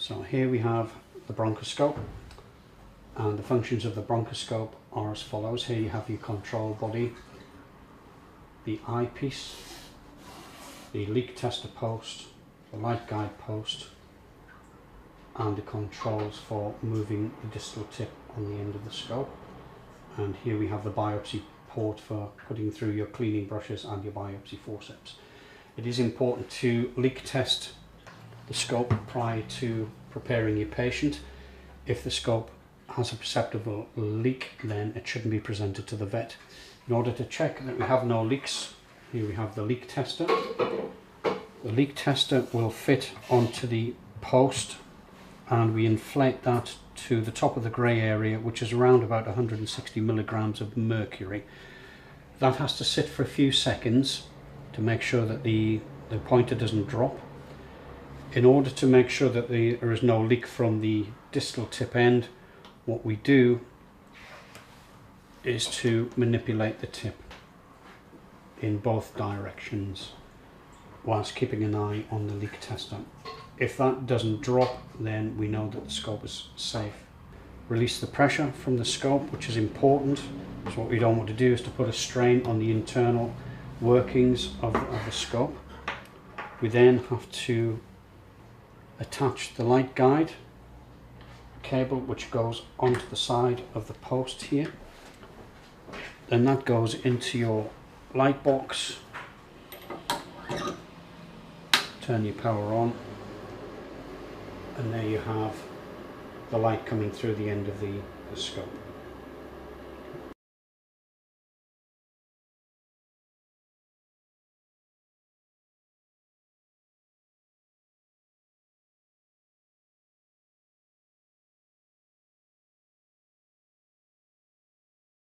So here we have the bronchoscope, and the functions of the bronchoscope are as follows. Here you have your control body, the eyepiece, the leak tester post, the light guide post, and the controls for moving the distal tip on the end of the scope. And here we have the biopsy port for putting through your cleaning brushes and your biopsy forceps. It is important to leak test the scope prior to preparing your patient. If the scope has a perceptible leak, then it shouldn't be presented to the vet. In order to check that we have no leaks, here we have the leak tester. The leak tester will fit onto the post, and we inflate that to the top of the grey area, which is around about 160 milligrams of mercury. That has to sit for a few seconds to make sure that the pointer doesn't drop. In order to make sure that there is no leak from the distal tip end, what we do is to manipulate the tip in both directions whilst keeping an eye on the leak tester. If that doesn't drop, then we know that the scope is safe. Release the pressure from the scope, which is important. So what we don't want to do is to put a strain on the internal workings of the scope. We then have to attach the light guide cable, which goes onto the side of the post here. Then that goes into your light box. Turn your power on, and there you have the light coming through the end of the scope.